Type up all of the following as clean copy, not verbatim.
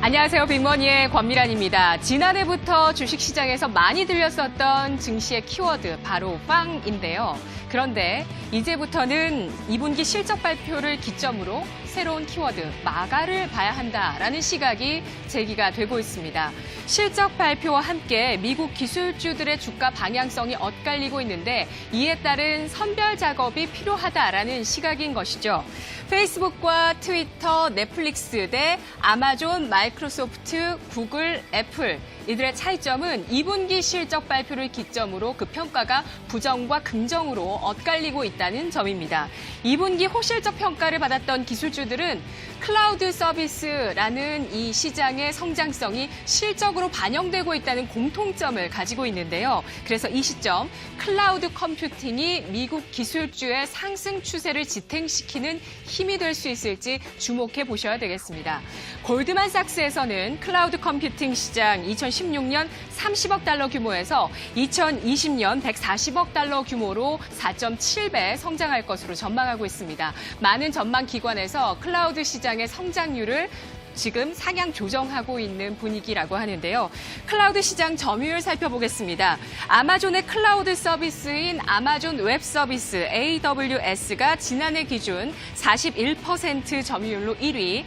안녕하세요. 빅머니의 권미란입니다. 지난해부터 주식시장에서 많이 들렸었던 증시의 키워드 바로 빵인데요. 그런데 이제부터는 2분기 실적 발표를 기점으로 새로운 키워드 마가를 봐야 한다라는 시각이 제기가 되고 있습니다. 실적 발표와 함께 미국 기술주들의 주가 방향성이 엇갈리고 있는데 이에 따른 선별 작업이 필요하다라는 시각인 것이죠. 페이스북과 트위터, 넷플릭스 대 아마존, 마이크로소프트, 구글, 애플 이들의 차이점은 2분기 실적 발표를 기점으로 그 평가가 부정과 긍정으로 엇갈리고 있다는 점입니다. 2분기 호실적 평가를 받았던 기술주들은 클라우드 서비스라는 이 시장의 성장성이 실적으로 반영되고 있다는 공통점을 가지고 있는데요. 그래서 이 시점 클라우드 컴퓨팅이 미국 기술주의 상승 추세를 지탱시키는 힘이 될 수 있을지 주목해 보셔야 되겠습니다. 골드만삭스에서는 클라우드 컴퓨팅 시장 2016년 30억 달러 규모에서 2020년 140억 달러 규모로 4.7배 성장할 것으로 전망하고 있습니다. 많은 전망 기관에서 클라우드 시장의 성장률을 지금 상향 조정하고 있는 분위기라고 하는데요. 클라우드 시장 점유율 살펴보겠습니다. 아마존의 클라우드 서비스인 아마존 웹 서비스 AWS가 지난해 기준 41% 점유율로 1위,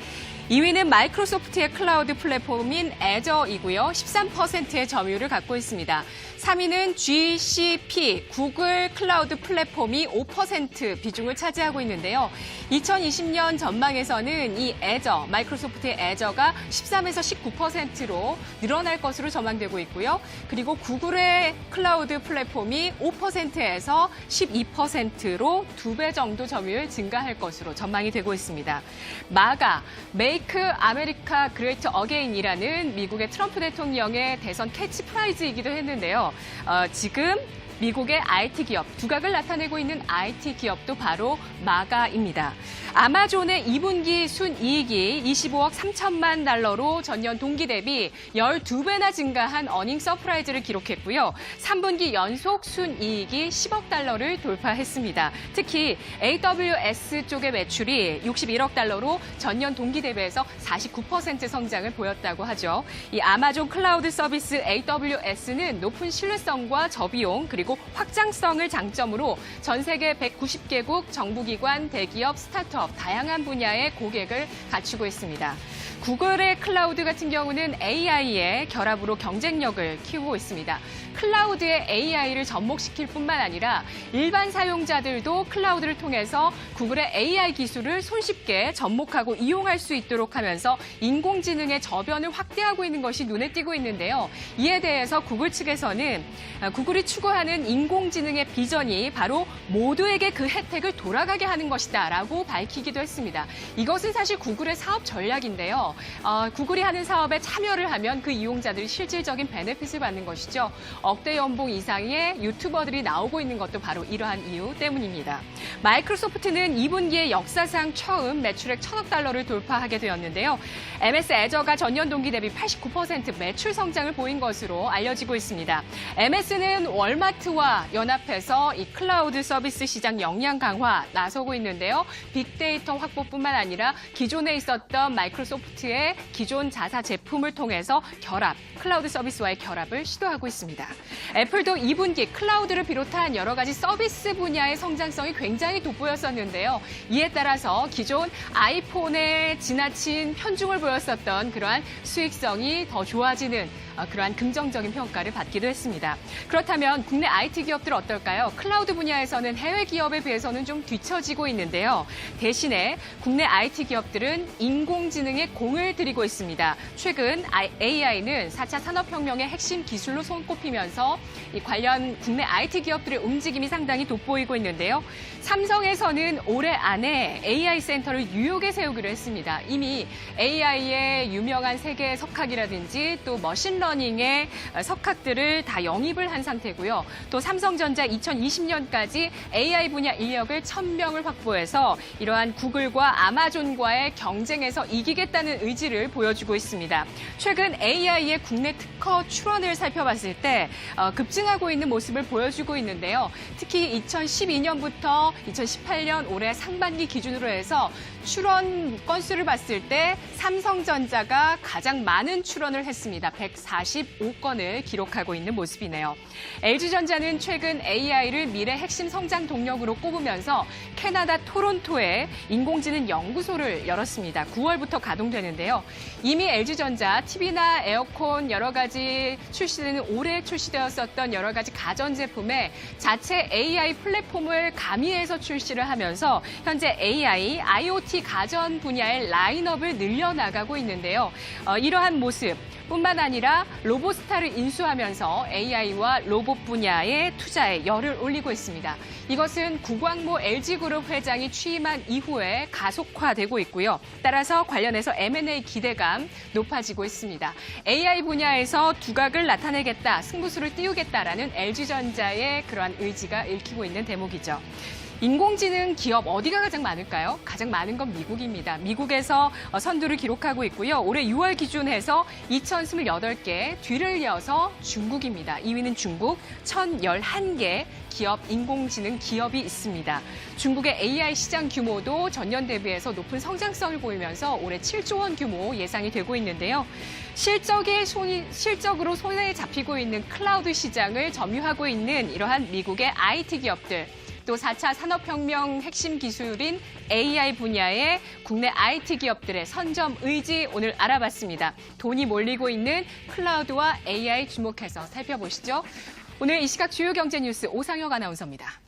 2위는 마이크로소프트의 클라우드 플랫폼인 애저이고요. 13%의 점유율을 갖고 있습니다. 3위는 GCP, 구글 클라우드 플랫폼이 5% 비중을 차지하고 있는데요. 2020년 전망에서는 이 애저, 마이크로소프트의 애저가 13에서 19%로 늘어날 것으로 전망되고 있고요. 그리고 구글의 클라우드 플랫폼이 5%에서 12%로 2배 정도 점유율 증가할 것으로 전망이 되고 있습니다. 마가, 메이크 아메리카 그레이트 어게인이라는 미국의 트럼프 대통령의 대선 캐치프라이즈이기도 했는데요. 지금 미국의 IT 기업, 두각을 나타내고 있는 IT 기업도 바로 마가입니다. 아마존의 2분기 순이익이 25억 3천만 달러로 전년 동기 대비 12배나 증가한 어닝 서프라이즈를 기록했고요. 3분기 연속 순이익이 10억 달러를 돌파했습니다. 특히 AWS 쪽의 매출이 61억 달러로 전년 동기 대비해서 49% 성장을 보였다고 하죠. 이 아마존 클라우드 서비스 AWS는 높은 신뢰성과 저비용 그리고 확장성을 장점으로 전 세계 190개국 정부기관, 대기업, 스타트업 다양한 분야의 고객을 갖추고 있습니다. 구글의 클라우드 같은 경우는 AI의 결합으로 경쟁력을 키우고 있습니다. 클라우드의 AI를 접목시킬 뿐만 아니라 일반 사용자들도 클라우드를 통해서 구글의 AI 기술을 손쉽게 접목하고 이용할 수 있도록 하면서 인공지능의 저변을 확대하고 있는 것이 눈에 띄고 있는데요. 이에 대해서 구글 측에서는 구글이 추구하는 인공지능의 비전이 바로 모두에게 그 혜택을 돌아가게 하는 것이다라고 밝히기도 했습니다. 이것은 사실 구글의 사업 전략인데요. 구글이 하는 사업에 참여를 하면 그 이용자들이 실질적인 베네핏을 받는 것이죠. 억대 연봉 이상의 유튜버들이 나오고 있는 것도 바로 이러한 이유 때문입니다. 마이크로소프트는 2분기에 역사상 처음 매출액 1,000억 달러를 돌파하게 되었는데요. MS 애저가 전년 동기 대비 89% 매출 성장을 보인 것으로 알려지고 있습니다. MS는 월마트와 연합해서 이 클라우드 서비스 시장 역량 강화 나서고 있는데요. 빅데이터 확보뿐만 아니라 기존에 있었던 마이크로소프트의 기존 자사 제품을 통해서 클라우드 서비스와의 결합을 시도하고 있습니다. 애플도 2분기 클라우드를 비롯한 여러 가지 서비스 분야의 성장성이 굉장히 돋보였었는데요. 이에 따라서 기존 아이폰에 지나친 편중을 보였었던 그러한 수익성이 더 좋아지는 그러한 긍정적인 평가를 받기도 했습니다. 그렇다면 국내 IT 기업들 어떨까요? 클라우드 분야에서는 해외 기업에 비해서는 좀 뒤처지고 있는데요. 대신에 국내 IT 기업들은 인공지능에 공을 들이고 있습니다. 최근 AI는 4차 산업혁명의 핵심 기술로 손꼽히면서 이 관련 국내 IT 기업들의 움직임이 상당히 돋보이고 있는데요. 삼성에서는 올해 안에 AI 센터를 뉴욕에 세우기로 했습니다. 이미 AI의 유명한 세계 석학이라든지 또 머신러닝의 석학들을 다 영입을 한 상태고요. 또 삼성전자 2020년까지 AI 분야 인력을 1,000명을 확보해서 이러한 구글과 아마존과의 경쟁에서 이기겠다는 의지를 보여주고 있습니다. 최근 AI의 국내 특허 출원을 살펴봤을 때 급증하고 있는 모습을 보여주고 있는데요. 특히 2012년부터 2018년 올해 상반기 기준으로 해서 출원 건수를 봤을 때 삼성전자가 가장 많은 출원을 했습니다. 145건을 기록하고 있는 모습이네요. LG전자는 최근 AI를 미래 핵심 성장 동력으로 꼽으면서 캐나다 토론토에 인공지능 연구소를 열었습니다. 9월부터 가동되는데요. 이미 LG전자 TV나 에어컨 여러 가지 출시되는 올해 출시되었었던 여러 가지 가전제품에 자체 AI 플랫폼을 가미해서 출시를 하면서 현재 AI, IoT 가전 분야의 라인업을 늘려나가고 있는데요. 이러한 모습뿐만 아니라 로보스타를 인수하면서 AI와 로봇 분야의 투자에 열을 올리고 있습니다. 이것은 구광모 LG그룹 회장이 취임한 이후에 가속화되고 있고요. 따라서 관련해서 M&A 기대감 높아지고 있습니다. AI 분야에서 두각을 나타내겠다, 승부수를 띄우겠다라는 LG전자의 그러한 의지가 읽히고 있는 대목이죠. 인공지능 기업 어디가 가장 많을까요? 가장 많은 건 미국입니다. 미국에서 선두를 기록하고 있고요. 올해 6월 기준해서 2,028개, 뒤를 이어서 중국입니다. 2위는 중국, 1,011개 기업 인공지능 기업이 있습니다. 중국의 AI 시장 규모도 전년 대비해서 높은 성장성을 보이면서 올해 7조 원 규모 예상이 되고 있는데요. 실적으로 손에 잡히고 있는 클라우드 시장을 점유하고 있는 이러한 미국의 IT 기업들, 또 4차 산업혁명 핵심 기술인 AI 분야의 국내 IT 기업들의 선점 의지 오늘 알아봤습니다. 돈이 몰리고 있는 클라우드와 AI 주목해서 살펴보시죠. 오늘 이 시각 주요 경제 뉴스 오상혁 아나운서입니다.